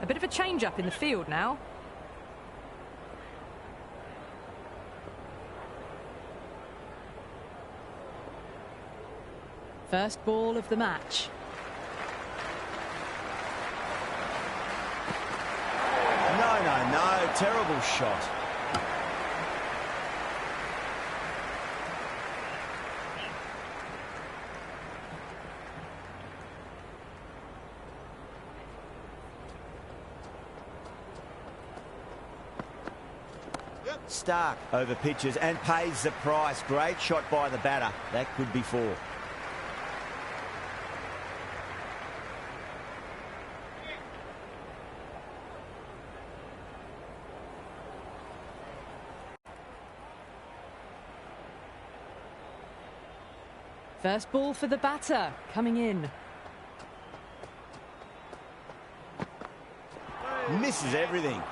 A bit of a change-up in the field now. First ball of the match. No, terrible shot. Stark over pitches and pays the price. Great shot by the batter. That could be four. First ball for the batter, coming in. Misses everything.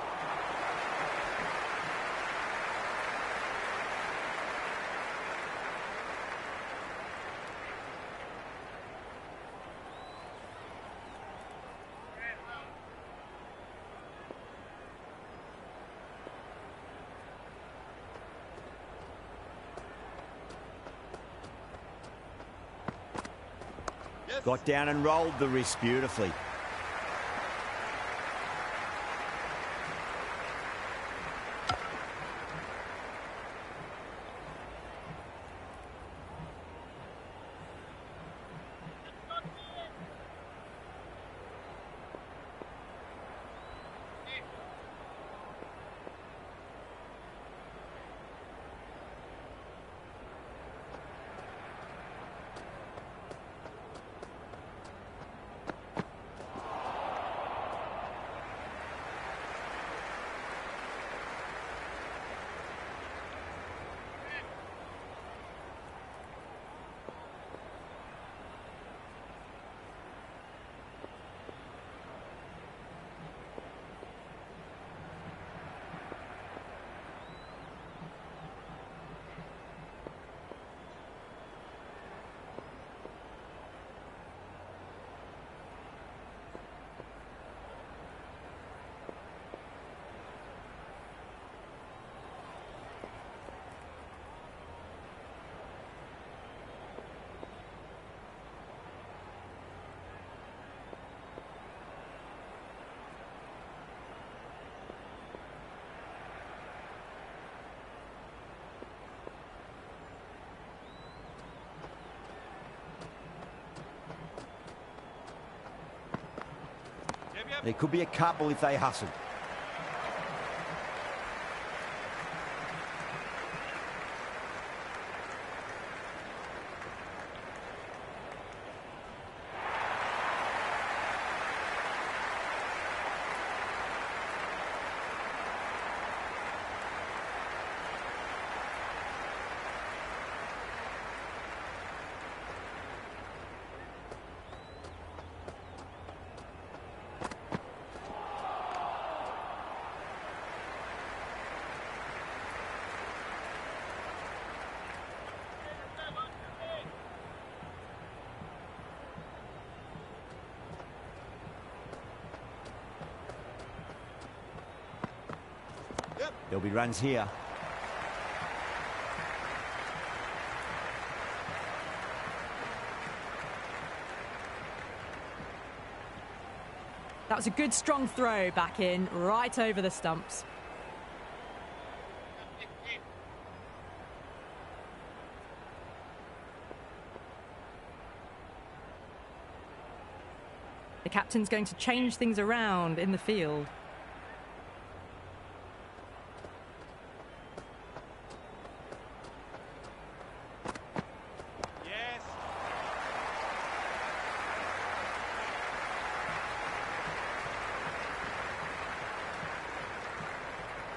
Got down and rolled the wrist beautifully. There could be a couple if they hustle. There'll be runs here. That was a good strong throw back in, right over the stumps. The captain's going to change things around in the field.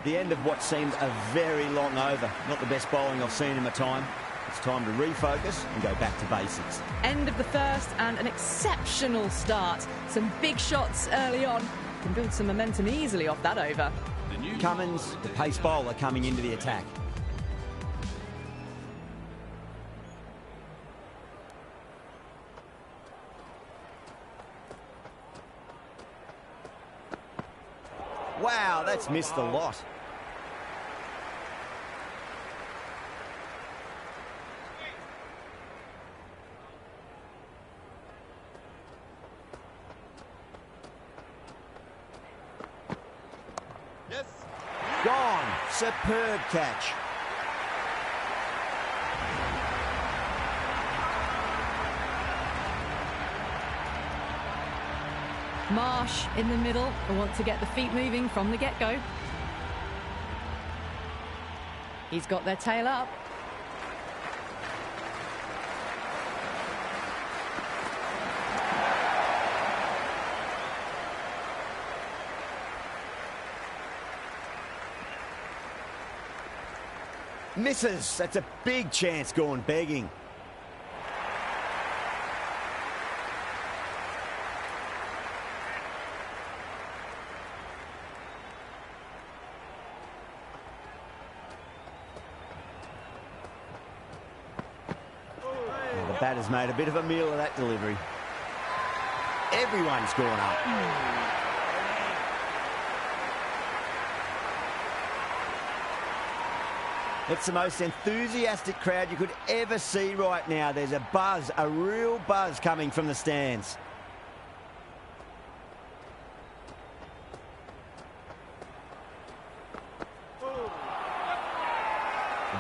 The end of what seemed a very long over. Not the best bowling I've seen in my time. It's time to refocus and go back to basics. End of the first and an exceptional start. Some big shots early on. Can build some momentum easily off that over. Cummins, the pace bowler, coming into the attack. Wow, that's missed the lot. Yes. Gone. Superb catch. Marsh in the middle. They want to get the feet moving from the get-go. He's got their tail up. Misses. That's a big chance gone begging. The batter's made a bit of a meal of that delivery. Everyone's gone up. It's the most enthusiastic crowd you could ever see right now. There's a buzz, a real buzz coming from the stands. The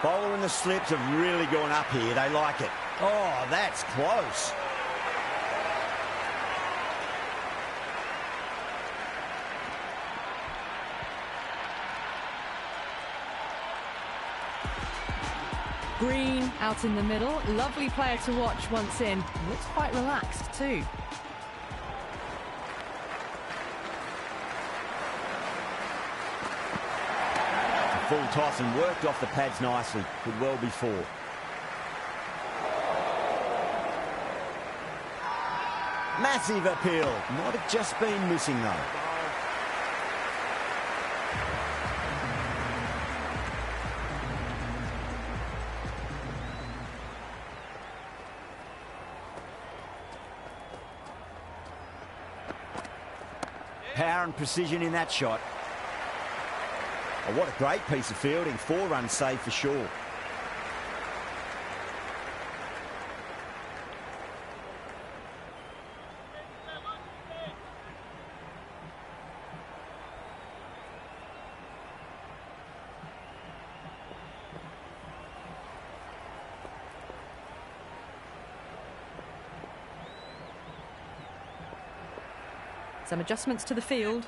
bowler and the slips have really gone up here. They like it. Oh, that's close. Green out in the middle. Lovely player to watch once in. Looks quite relaxed too. Full toss and worked off the pads nicely. Could well be four. Massive appeal. Might have just been missing though. Power and precision in that shot. Oh, what a great piece of fielding. 4 runs saved for sure. Some adjustments to the field.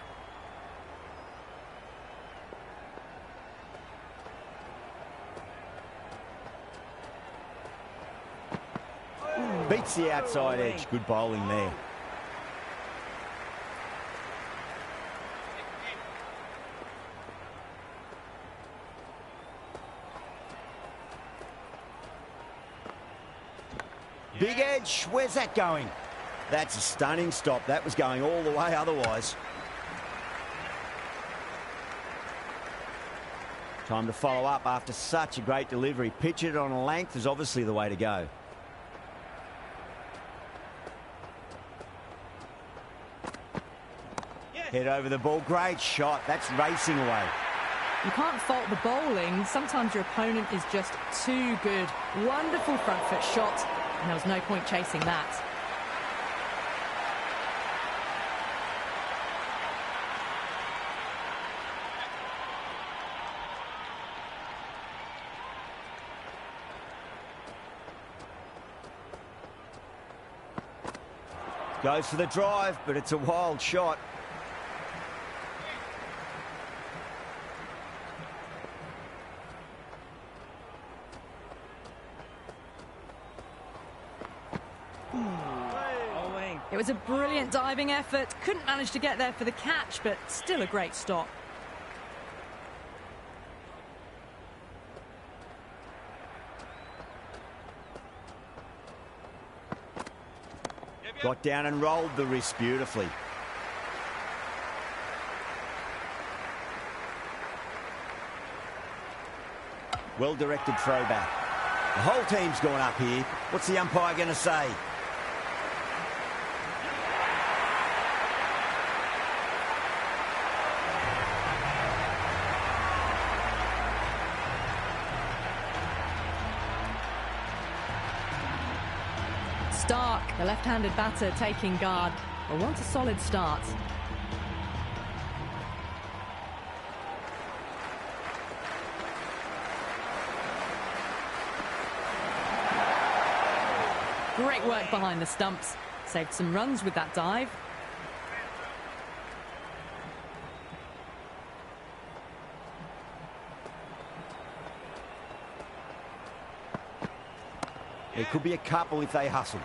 Beats the outside edge. Good bowling there. Big edge. Where's that going? That's a stunning stop. That was going all the way otherwise. Time to follow up after such a great delivery. Pitch it on a length is obviously the way to go. Head over the ball. Great shot. That's racing away. You can't fault the bowling. Sometimes your opponent is just too good. Wonderful front foot shot, and there was no point chasing that. Goes for the drive, but it's a wild shot. It was a brilliant diving effort. Couldn't manage to get there for the catch, but still a great stop. Got down and rolled the wrist beautifully. Well-directed throwback. The whole team's gone up here. What's the umpire going to say? Stark, the left-handed batter, taking guard. Well, want a solid start. Great work behind the stumps. Saved some runs with that dive. There could be a couple if they hustle.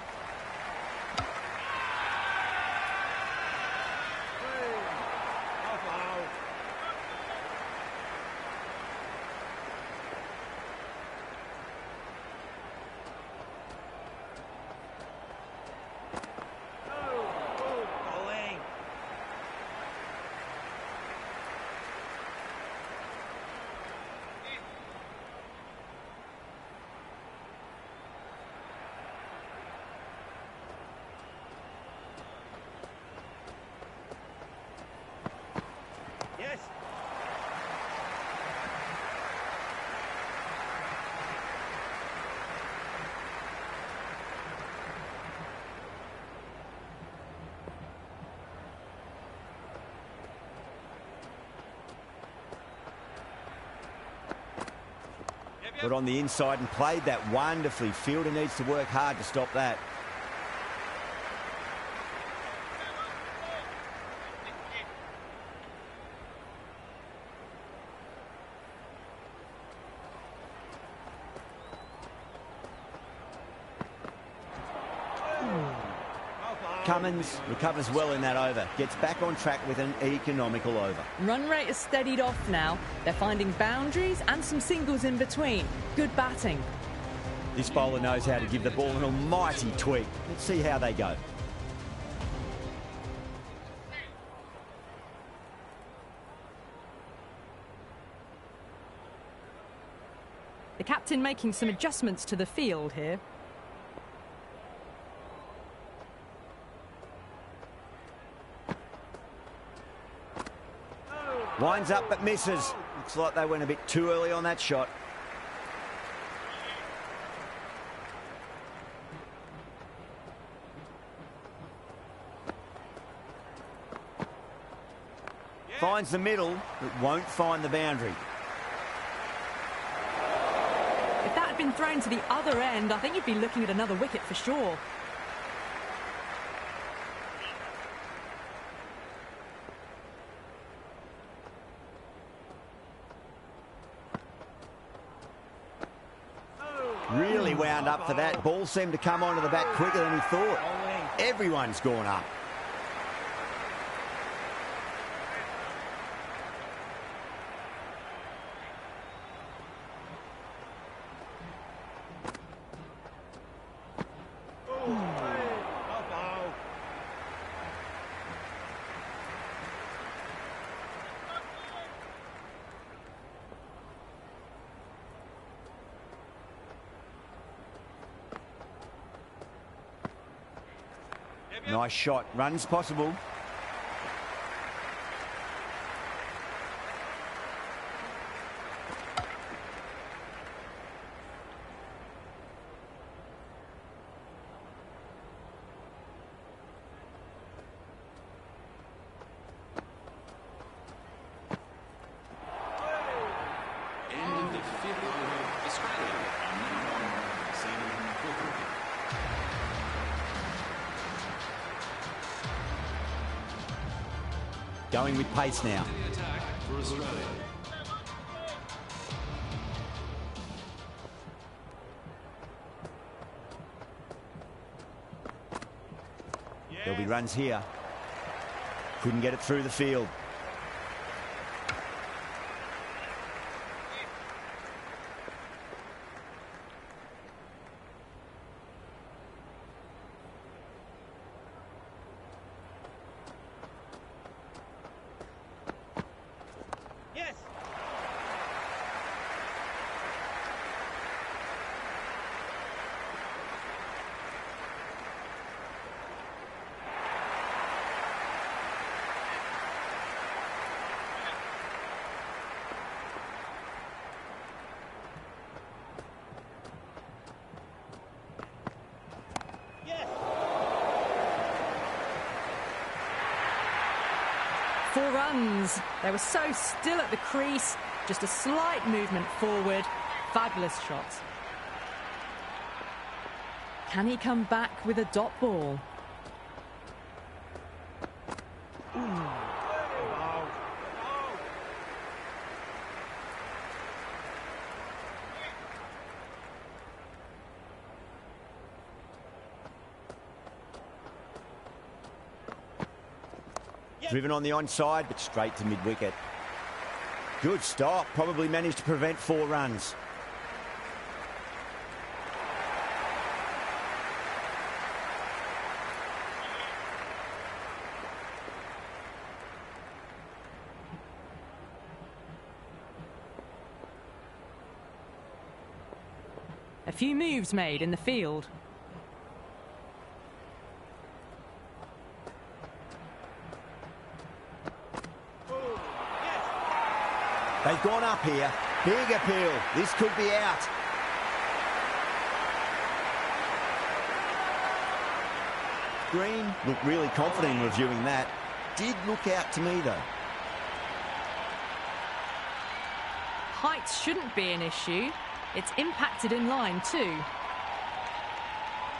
Got on the inside and played that wonderfully. Fielder needs to work hard to stop that. Cummins recovers well in that over. Gets back on track with an economical over. Run rate has steadied off now. They're finding boundaries and some singles in between. Good batting. This bowler knows how to give the ball an almighty tweak. Let's see how they go. The captain making some adjustments to the field here. Winds up but misses. Looks like they went a bit too early on that shot. Finds the middle, but won't find the boundary. If that had been thrown to the other end, I think you'd be looking at another wicket for sure. Really wound up for that. Ball seemed to come onto the bat quicker than he thought. Everyone's gone up. Nice shot. Runs possible. Going with pace now. There'll be runs here. Couldn't get it through the field. 4 runs. They were so still at the crease, just a slight movement forward. Fabulous shot. Can he come back with a dot ball? Driven on the onside, but straight to mid-wicket. Good stop. Probably managed to prevent 4 runs. A few moves made in the field. They've gone up here. Big appeal. This could be out. Green looked really confident in reviewing that. Did look out to me, though. Height shouldn't be an issue. It's impacted in line too.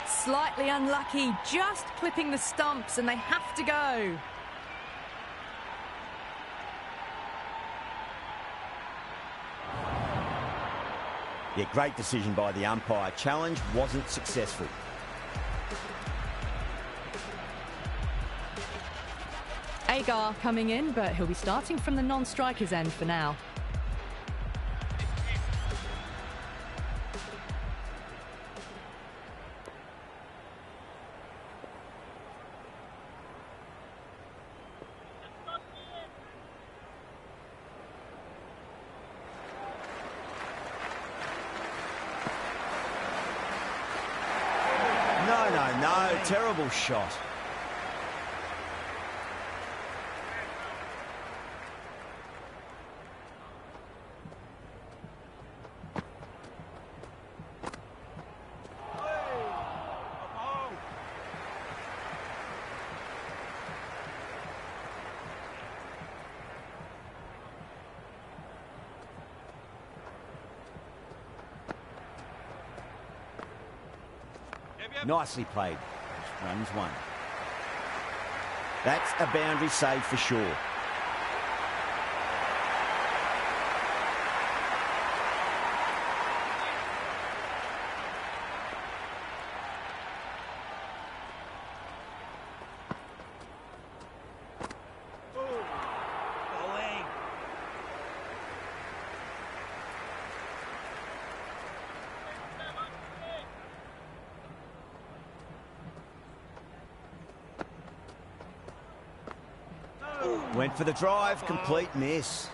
Slightly unlucky, just clipping the stumps, and they have to go. Yeah, great decision by the umpire. Challenge wasn't successful. Agar coming in, but he'll be starting from the non-striker's end for now. No, terrible shot. Nicely played. Runs 1. That's a boundary save for sure. Went for the drive, complete miss.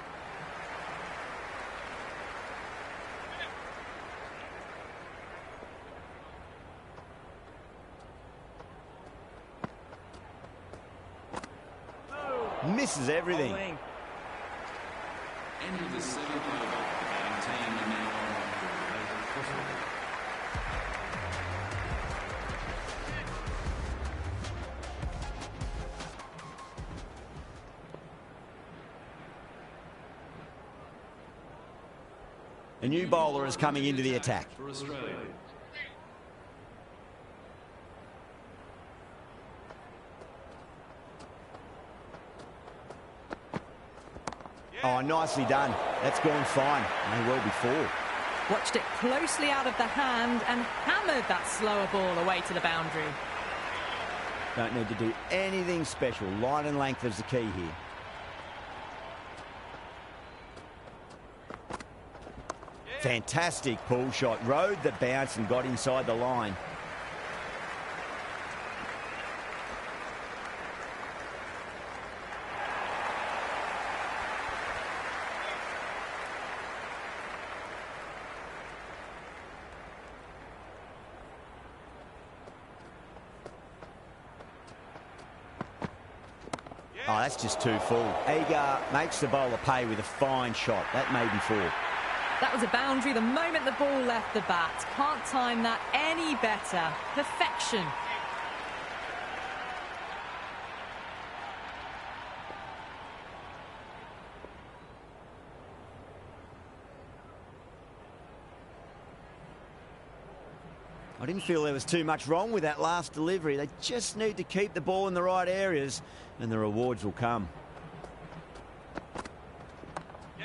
Misses everything. End of the 7th over. Batting team are now on. A new bowler is coming into the attack. For Australia. Oh, nicely done. That's gone fine. May well be 4. Watched it closely out of the hand and hammered that slower ball away to the boundary. Don't need to do anything special. Line and length is the key here. Fantastic pull shot. Rode the bounce and got inside the line. Oh, that's just too full. Agar makes the bowler pay with a fine shot. That may be 4. That was a boundary the moment the ball left the bat. Can't time that any better. Perfection. I didn't feel there was too much wrong with that last delivery. They just need to keep the ball in the right areas and the rewards will come.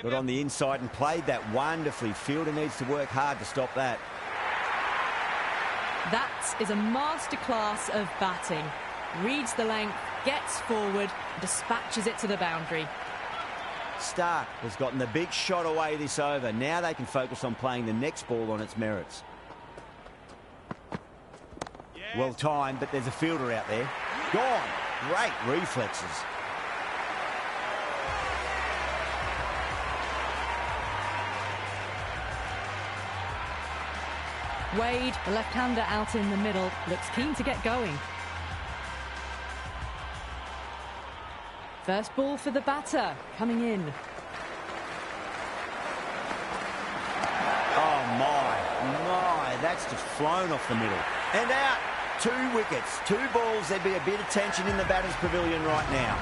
Got on the inside and played that wonderfully. Fielder needs to work hard to stop that. That is a masterclass of batting. Reads the length, gets forward, dispatches it to the boundary. Stark has gotten the big shot away this over. Now they can focus on playing the next ball on its merits. Well timed, but there's a fielder out there. Gone. Great reflexes. Wade, the left-hander out in the middle, looks keen to get going. First ball for the batter, coming in. Oh my, that's just flown off the middle. And out. 2 wickets, 2 balls. There'd be a bit of tension in the batter's pavilion right now.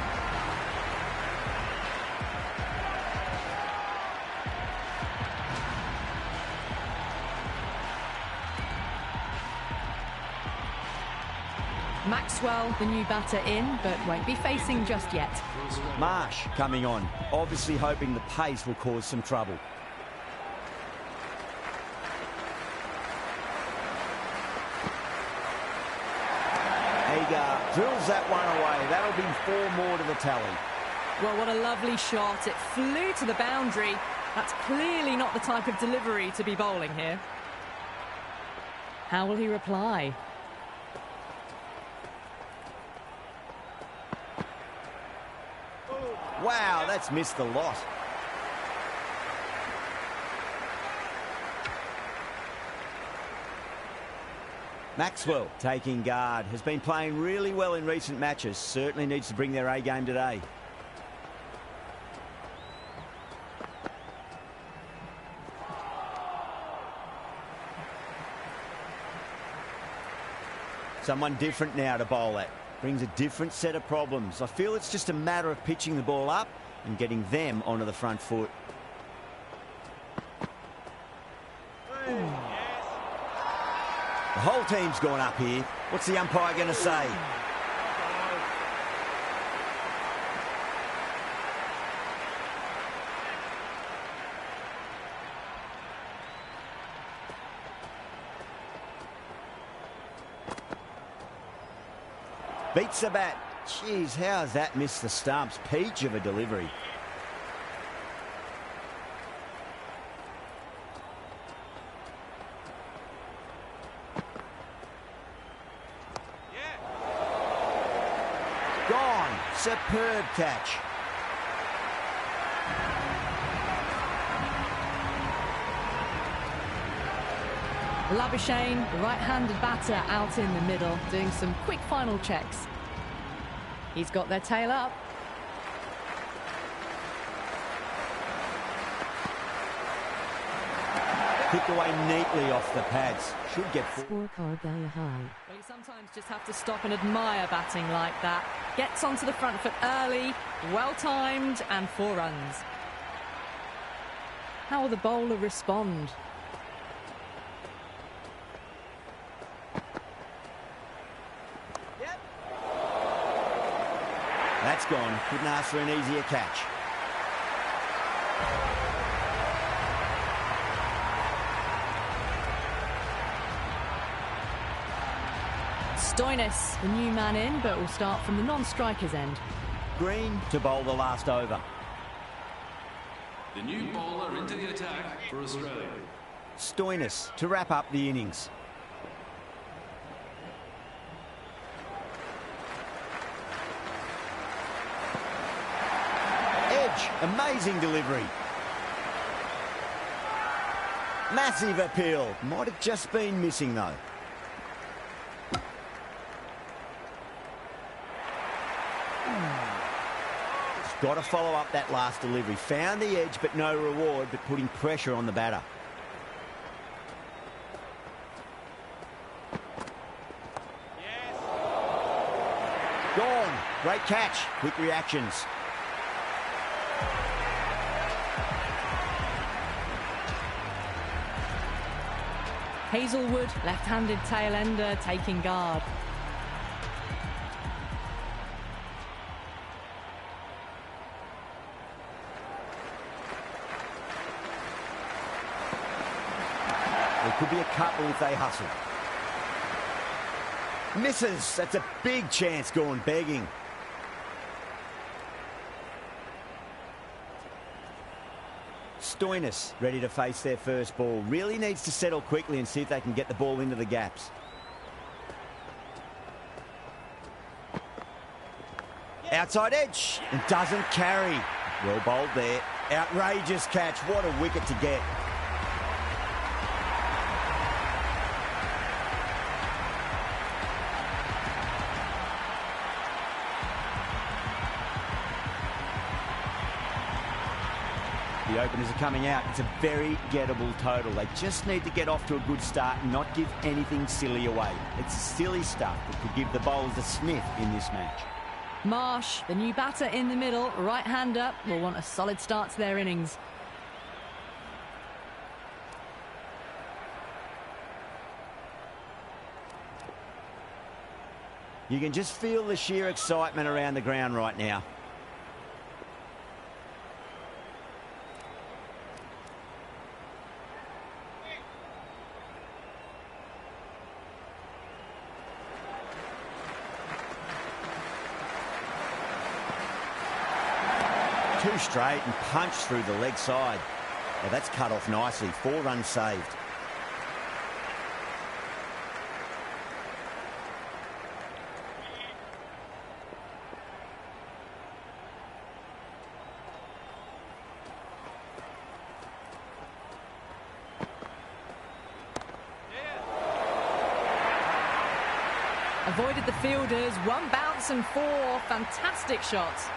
Maxwell, the new batter in, but won't be facing just yet. Marsh coming on, obviously hoping the pace will cause some trouble. Drills that one away. That'll be 4 more to the tally. Well, what a lovely shot. It flew to the boundary. That's clearly not the type of delivery to be bowling here. How will he reply? Wow, that's missed the lot. Maxwell taking guard, has been playing really well in recent matches, certainly needs to bring their A game today. Someone different now to bowl at, brings a different set of problems. I feel it's just a matter of pitching the ball up and getting them onto the front foot. The whole team's gone up here. What's the umpire going to say? Beats the bat. Jeez, how has that missed the stumps? Peach of a delivery. Gone. Superb catch. Labuschagne, the right-handed batter, out in the middle, doing some quick final checks. He's got their tail up. Kicked away neatly off the pads. Should get... Scorecard very high. Well, you sometimes just have to stop and admire batting like that. Gets onto the front foot early, well-timed, and 4 runs. How will the bowler respond? That's gone. Couldn't ask for an easier catch. Stoinis, the new man in, but will start from the non-striker's end. Green to bowl the last over. The new bowler into the attack for Australia. Stoinis to wrap up the innings. Edge, amazing delivery. Massive appeal. Might have just been missing though. Got to follow up that last delivery. Found the edge, but no reward, but putting pressure on the batter. Yes. Gone. Great catch. Quick reactions. Hazelwood, left-handed tail ender, taking guard. There could be a couple if they hustle. Misses. That's a big chance gone begging. Stoinis ready to face their first ball. Really needs to settle quickly and see if they can get the ball into the gaps. Outside edge and doesn't carry. Well bowled there. Outrageous catch. What a wicket to get. The openers are coming out. It's a very gettable total. They just need to get off to a good start and not give anything silly away. It's silly stuff that could give the bowlers a sniff in this match. Marsh, the new batter in the middle, right-hander, will want a solid start to their innings. You can just feel the sheer excitement around the ground right now. Two straight and punched through the leg side. Well, that's cut off nicely. 4 runs saved. Avoided the fielders, 1 bounce and 4. Fantastic shots.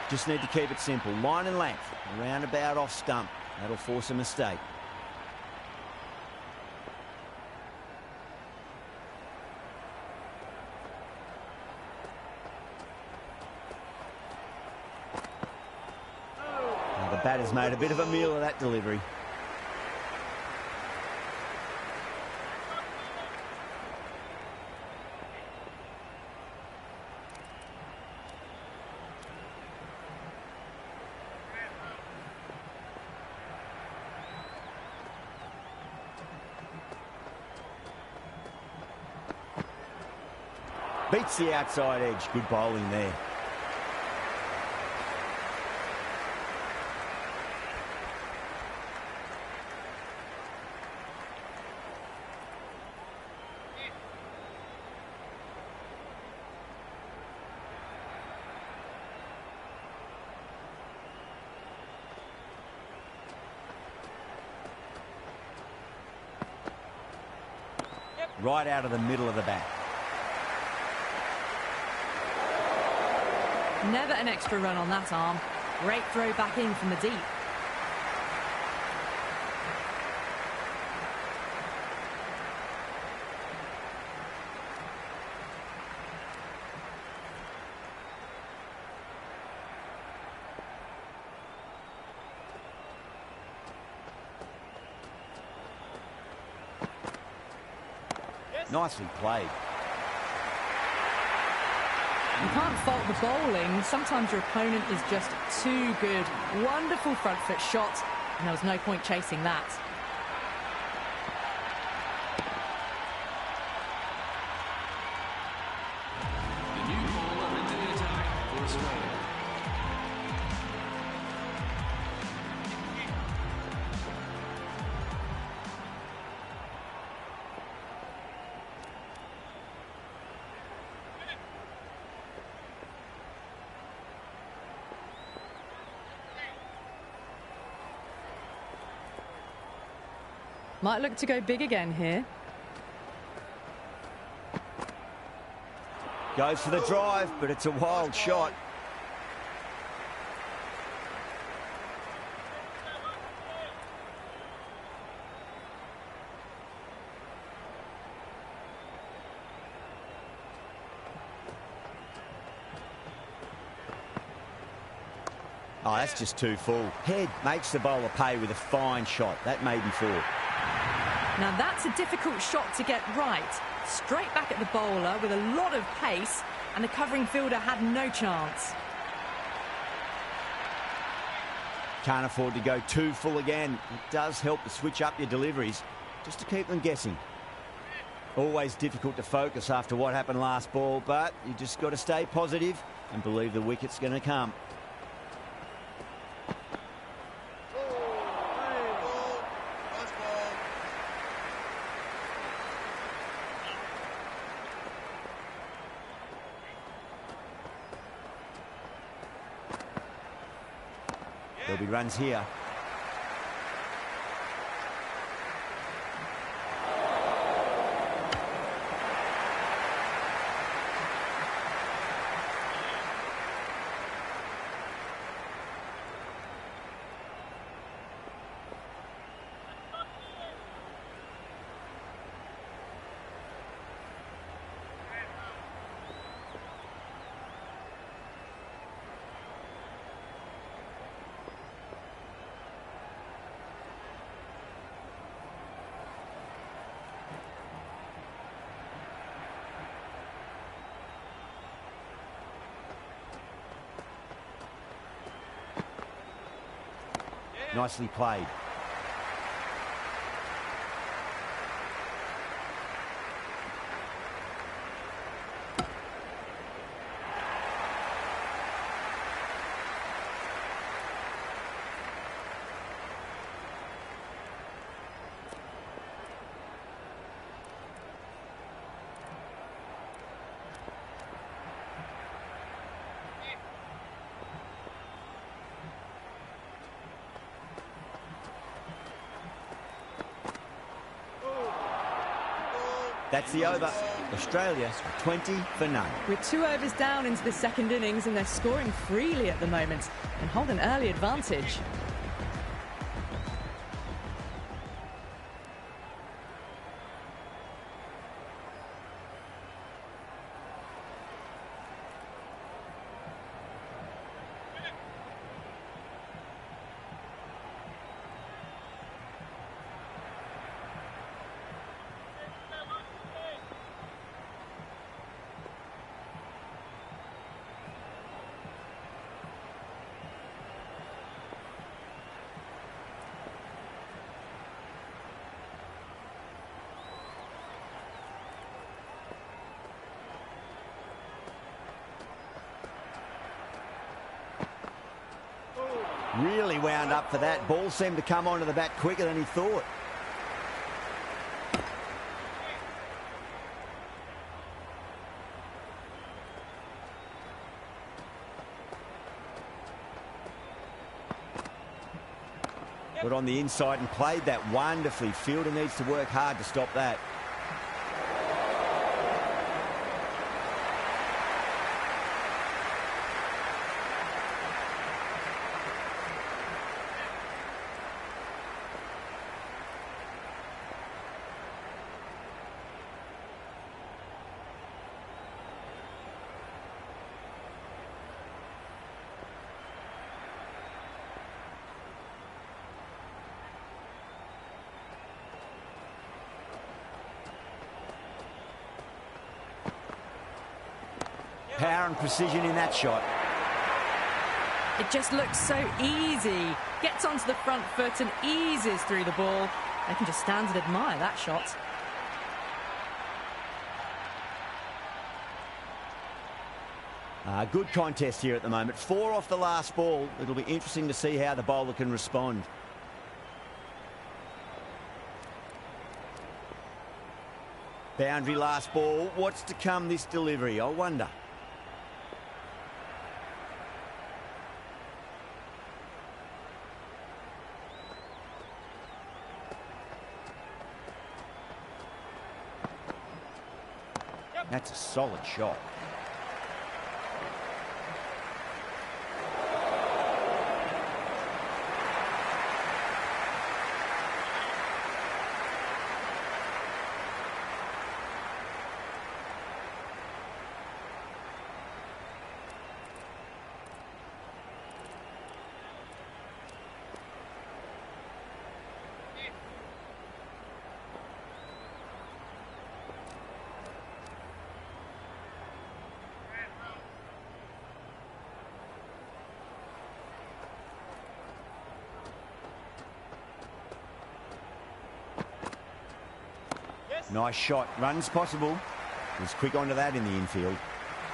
Just need to keep it simple. Line and length. Roundabout off stump. That'll force a mistake. Now the batter's made a bit of a meal of that delivery. Beats the outside edge. Good bowling there. Right out of the middle of the bat. Never an extra run on that arm. Great throw back in from the deep. Nicely played. You can't fault the bowling. Sometimes your opponent is just too good. Wonderful front foot shot, and there was no point chasing that. The new bowler into the attack for Australia. Might look to go big again here. Goes for the drive, but it's a wild shot. Oh, that's just too full. Head makes the bowler pay with a fine shot. That made him fall. Now that's a difficult shot to get right. Straight back at the bowler with a lot of pace, and the covering fielder had no chance. Can't afford to go too full again. It does help to switch up your deliveries, just to keep them guessing. Always difficult to focus after what happened last ball, but you just got to stay positive and believe the wicket's going to come. There'll be runs here. Nicely played. That's the over. Australia 20 for none. We're 2 overs down into the second innings, and they're scoring freely at the moment and hold an early advantage. Really wound up for that. Ball seemed to come onto the bat quicker than he thought. Got on the inside and played that wonderfully. Fielder needs to work hard to stop that. Power and precision in that shot. It just looks so easy. Gets onto the front foot and eases through the ball. They can just stand and admire that shot. Good contest here at the moment. 4 off the last ball. It'll be interesting to see how the bowler can respond. Boundary last ball. What's to come this delivery? I wonder. That's a solid shot. Nice shot. Run's possible. Was quick onto that in the infield.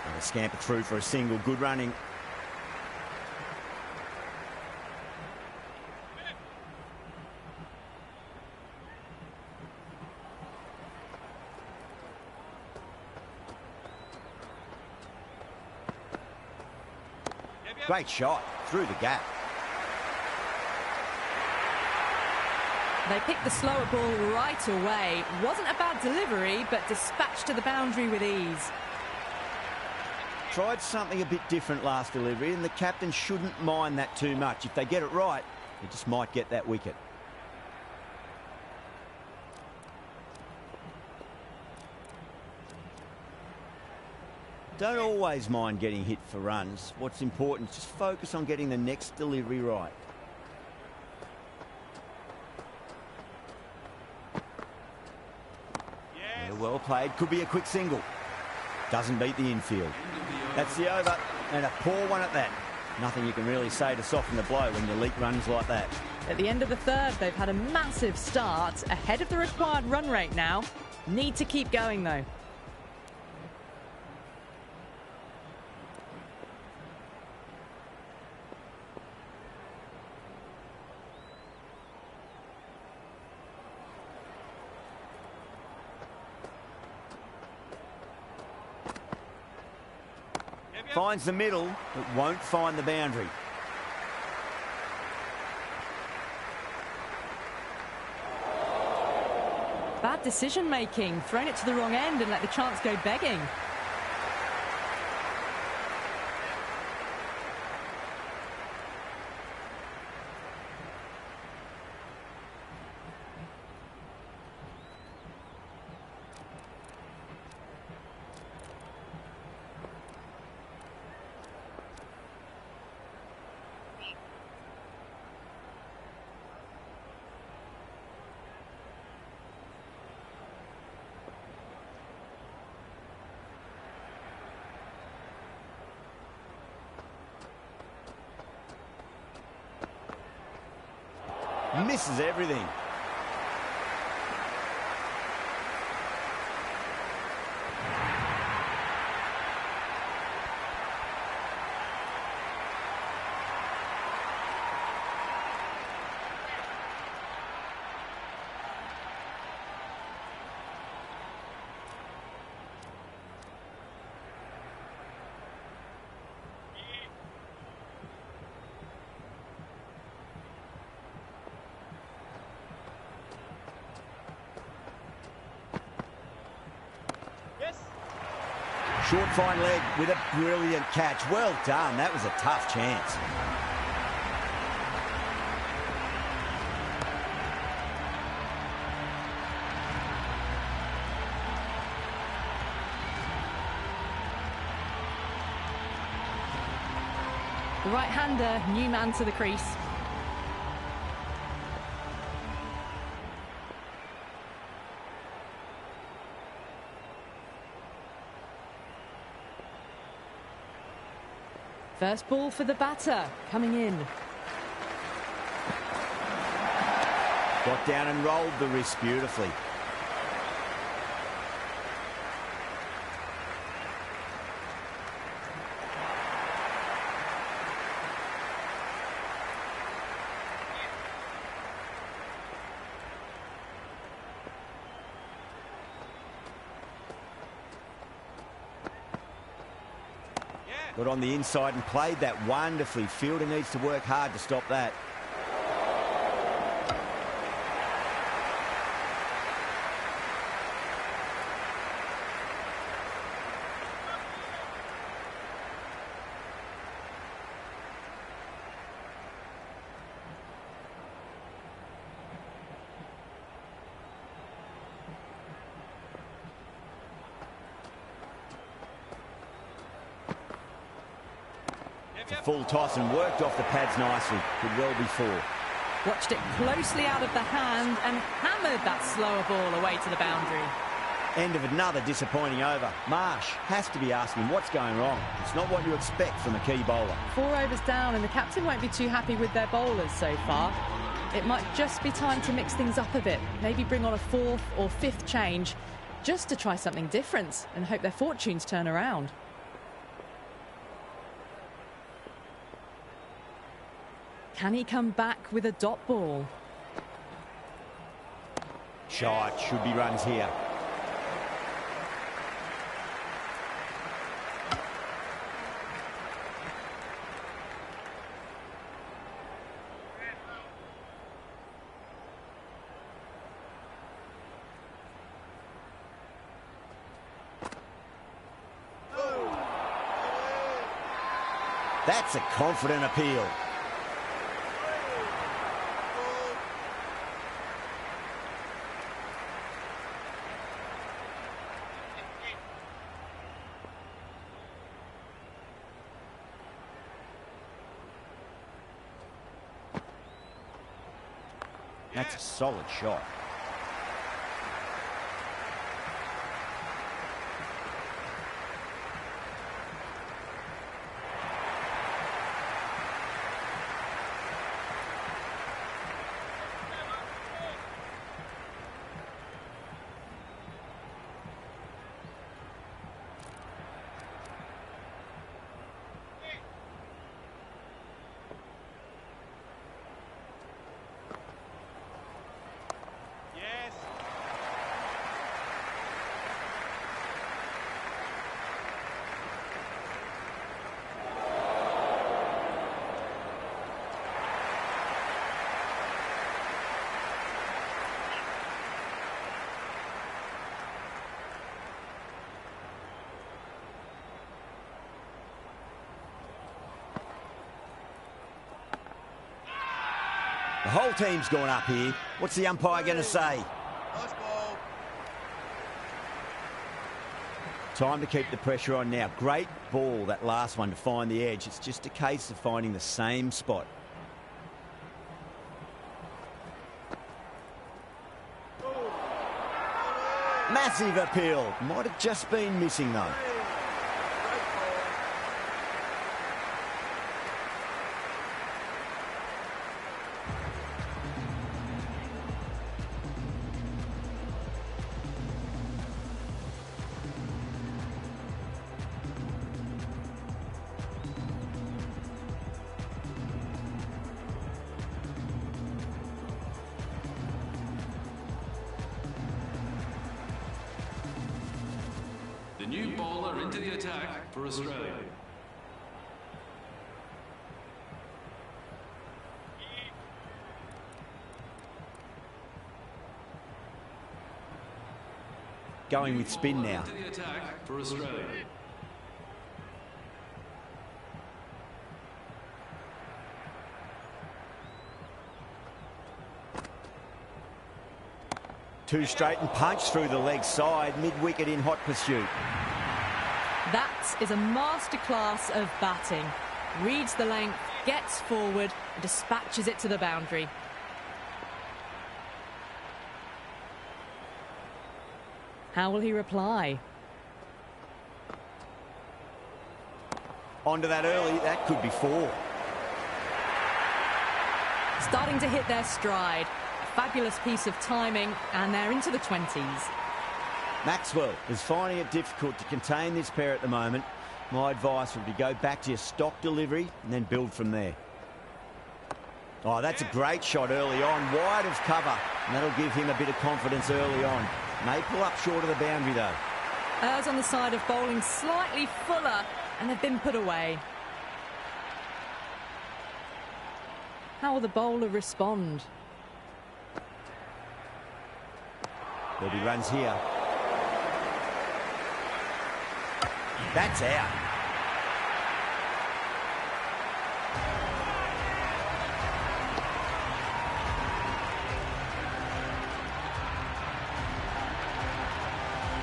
And a scamper through for a single. Good running. Great shot through the gap. They picked the slower ball right away. Wasn't a bad delivery, but dispatched to the boundary with ease. Tried something a bit different last delivery, and the captain shouldn't mind that too much. If they get it right, they just might get that wicket. Don't always mind getting hit for runs. What's important is just focus on getting the next delivery right. Yeah, well played. Could be a quick single. Doesn't beat the infield. That's the over, and a poor one at that. Nothing you can really say to soften the blow when you leak runs like that. At the end of the third, they've had a massive start, ahead of the required run rate now. Need to keep going, though. Finds the middle, but won't find the boundary. Bad decision-making. Thrown it to the wrong end and let the chance go begging. Misses everything. Short fine leg with a brilliant catch. Well done. That was a tough chance. The right-hander, new man to the crease. First ball for the batter, coming in. Got down and rolled the wrist beautifully. Got on the inside and played that wonderfully. Fielder needs to work hard to stop that. Full toss and worked off the pads nicely. Could well be four. Watched it closely out of the hand and hammered that slower ball away to the boundary. End of another disappointing over. Marsh has to be asking what's going wrong. It's not what you expect from a key bowler. 4 overs down and the captain won't be too happy with their bowlers so far. it might just be time to mix things up a bit. Maybe bring on a fourth or fifth change just to try something different and hope their fortunes turn around. Can he come back with a dot ball? Shot, should be runs here. That's a confident appeal. That's a solid shot. The whole team's gone up here. What's the umpire going to say? Nice ball. Time to keep the pressure on now. Great ball, that last one, to find the edge. It's just a case of finding the same spot. Massive appeal. Might have just been missing, though. The new bowler into the attack for Australia. Going with spin now. Into the attack for Australia. Two straight and punch through the leg side, mid-wicket in hot pursuit. That is a masterclass of batting. Reads the length, gets forward, and dispatches it to the boundary. How will he reply? Onto that early, that could be four. Starting to hit their stride. A fabulous piece of timing, and they're into the 20s. Maxwell is finding it difficult to contain this pair at the moment. My advice would be go back to your stock delivery and then build from there. Oh, that's a great shot early on, wide of cover, and that'll give him a bit of confidence early on. May pull up short of the boundary, though. Errs on the side of bowling slightly fuller, and they've been put away. How will the bowler respond? There'll be runs here. That's out.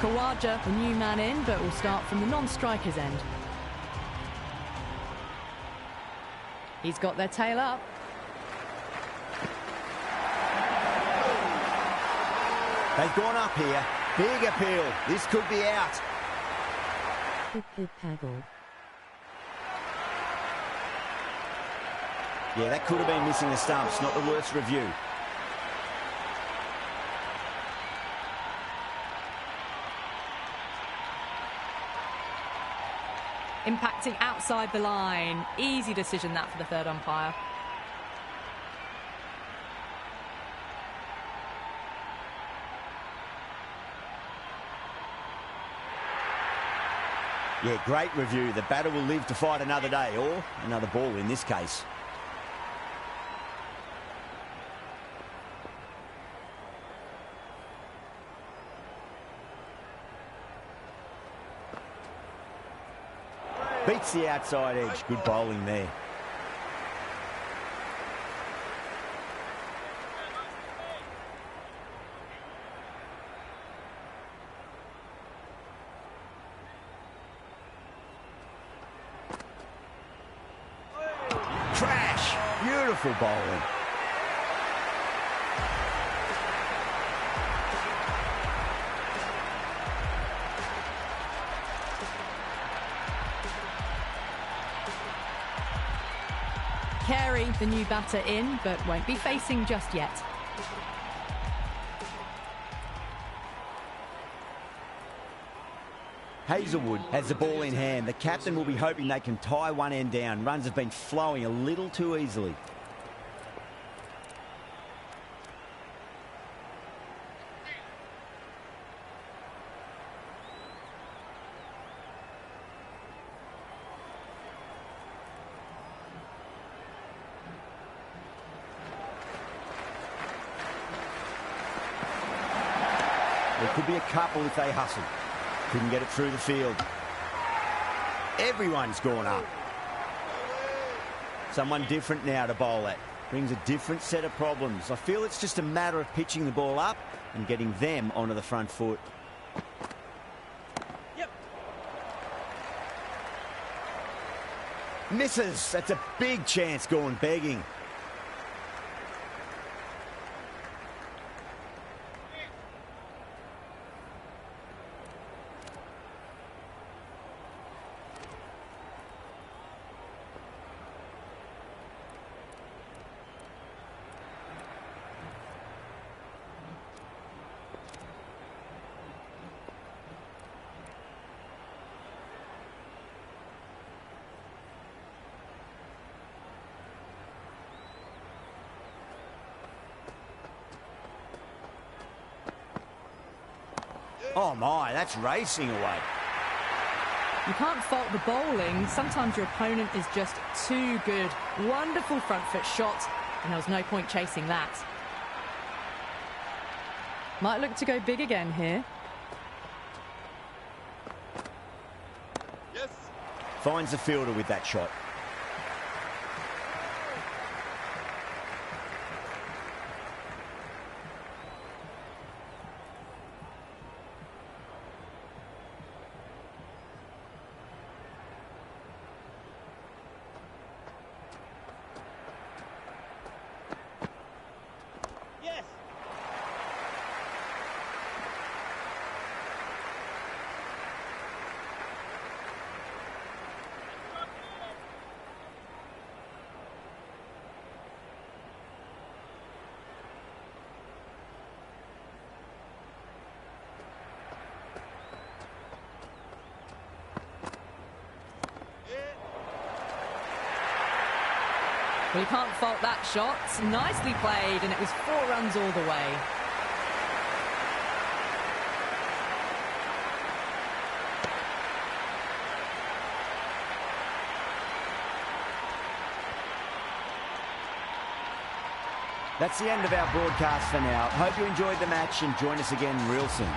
Khawaja, the new man in, but will start from the non-striker's end. He's got their tail up. They've gone up here. Big appeal. This could be out. Yeah, that could have been missing the stumps. Not the worst review. Impacting outside the line. Easy decision that for the third umpire. Yeah, great review. The batter will live to fight another day, or another ball in this case. Beats the outside edge. Good bowling there. Crash. Beautiful bowling. Carey, the new batter, in, but won't be facing just yet. Hazelwood has the ball in hand. The captain will be hoping they can tie one end down. Runs have been flowing a little too easily. There could be a couple if they hustle. Couldn't get it through the field. Everyone's gone up. Someone different now to bowl at. Brings a different set of problems. I feel it's just a matter of pitching the ball up and getting them onto the front foot. Yep. Misses. That's a big chance gone begging. Oh my, that's racing away. You can't fault the bowling. Sometimes your opponent is just too good. Wonderful front foot shot, and there was no point chasing that. Might look to go big again here. Yes. Finds the fielder with that shot. Well, you can't fault that shot. Nicely played, and it was 4 runs all the way. That's the end of our broadcast for now. Hope you enjoyed the match and join us again real soon.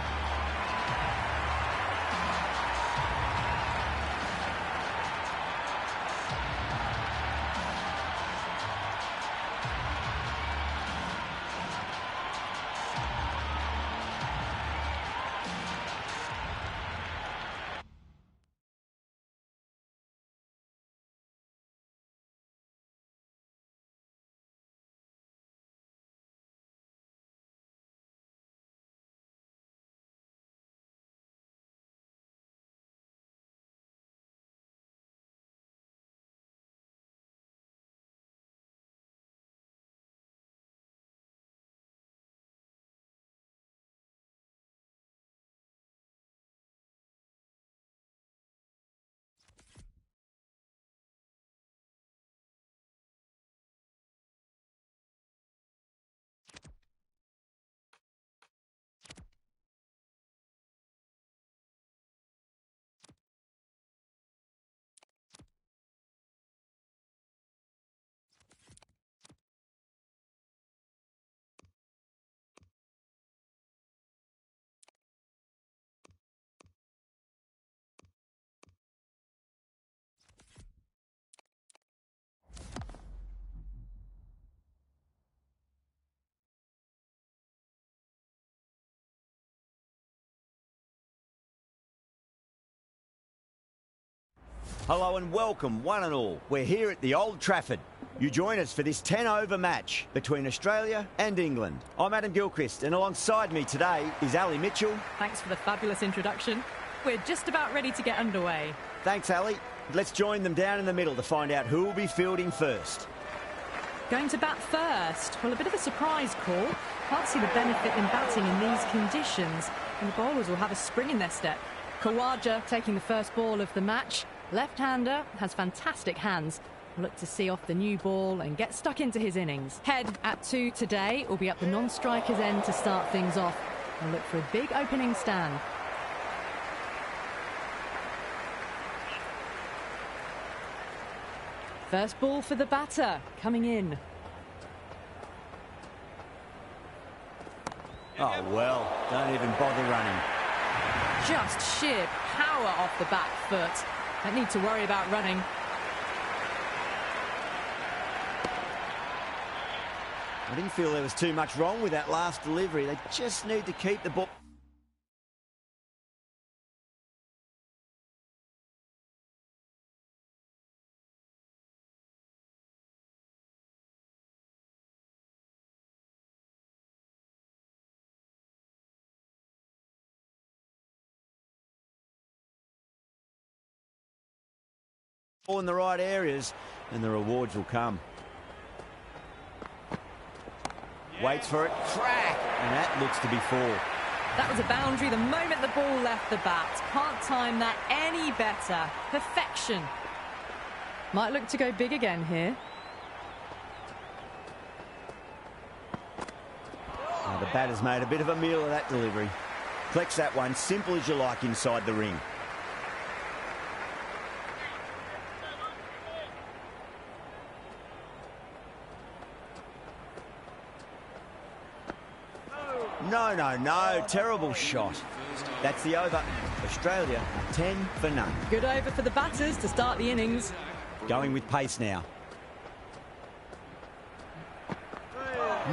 Hello and welcome, one and all. We're here at the Old Trafford. You join us for this 10-over match between Australia and England. I'm Adam Gilchrist, and alongside me today is Ali Mitchell. Thanks for the fabulous introduction. We're just about ready to get underway. Thanks, Ali. Let's join them down in the middle to find out who will be fielding first. Going to bat first. Well, a bit of a surprise call. Can't see the benefit in batting in these conditions. And the bowlers will have a spring in their step. Khawaja taking the first ball of the match. Left-hander, has fantastic hands. Look to see off the new ball and get stuck into his innings. Head at 2 today will be up the non-striker's end to start things off. And look for a big opening stand. First ball for the batter, coming in. Oh, well, don't even bother running. Just sheer power off the back foot. Don't need to worry about running. I didn't feel there was too much wrong with that last delivery. They just need to keep the ball. All in the right areas, and the rewards will come. Waits for it, crack, and that looks to be 4. That was a boundary the moment the ball left the bat. Can't time that any better. Perfection. Might look to go big again here. Now the batter's made a bit of a meal of that delivery. Flex that one, simple as you like, inside the ring. No, terrible shot. That's the over. Australia, 10 for none. Good over for the batters to start the innings. Going with pace now.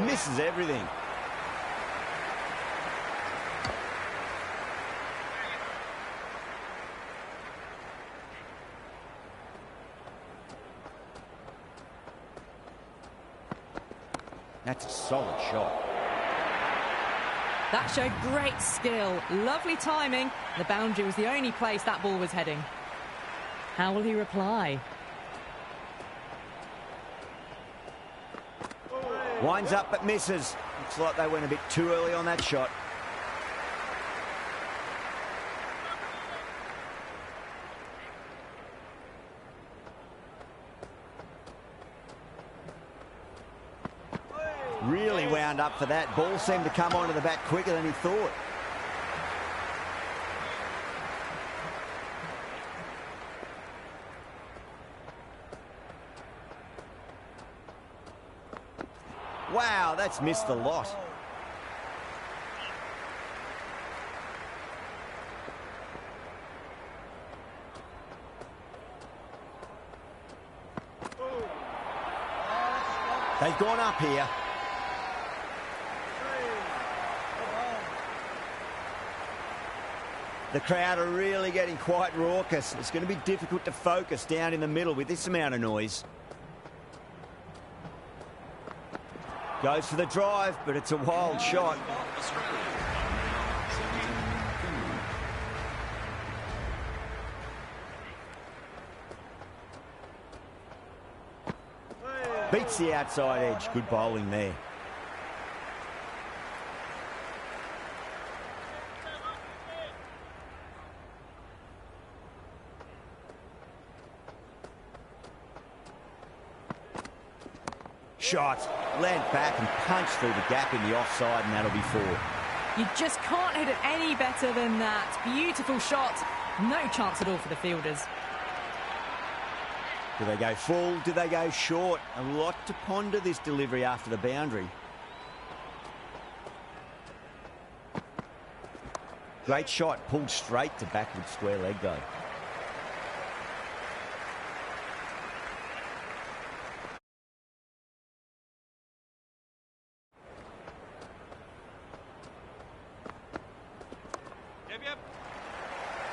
Misses everything. That's a solid shot. That showed great skill, lovely timing. The boundary was the only place that ball was heading. How will he reply? Winds up but misses. Looks like they went a bit too early on that shot. Really wound up for that. Ball seemed to come onto the bat quicker than he thought. Wow, that's missed a lot. They've gone up here. The crowd are really getting quite raucous. It's going to be difficult to focus down in the middle with this amount of noise. Goes for the drive, but it's a wild shot. Beats the outside edge. Good bowling there. Shot, land back and punch through the gap in the offside, and that'll be 4. You just can't hit it any better than that. Beautiful shot. No chance at all for the fielders. Do they go full? Do they go short? A lot to ponder this delivery after the boundary. Great shot, pulled straight to backward square leg though.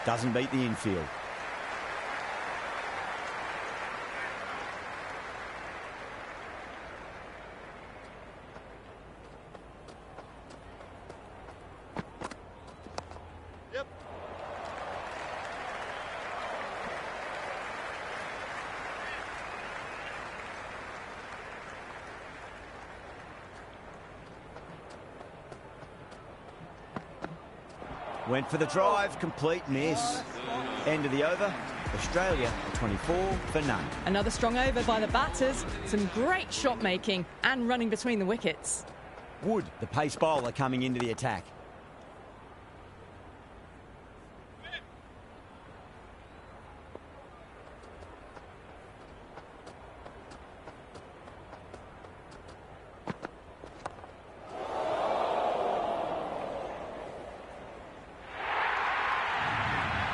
Doesn't beat the infield. Went for the drive, complete miss. End of the over. Australia 24 for none. Another strong over by the batters. Some great shot making and running between the wickets. Wood, the pace bowler, coming into the attack.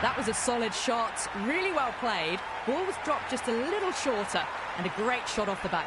That was a solid shot, really well played. Ball was dropped just a little shorter, and a great shot off the back.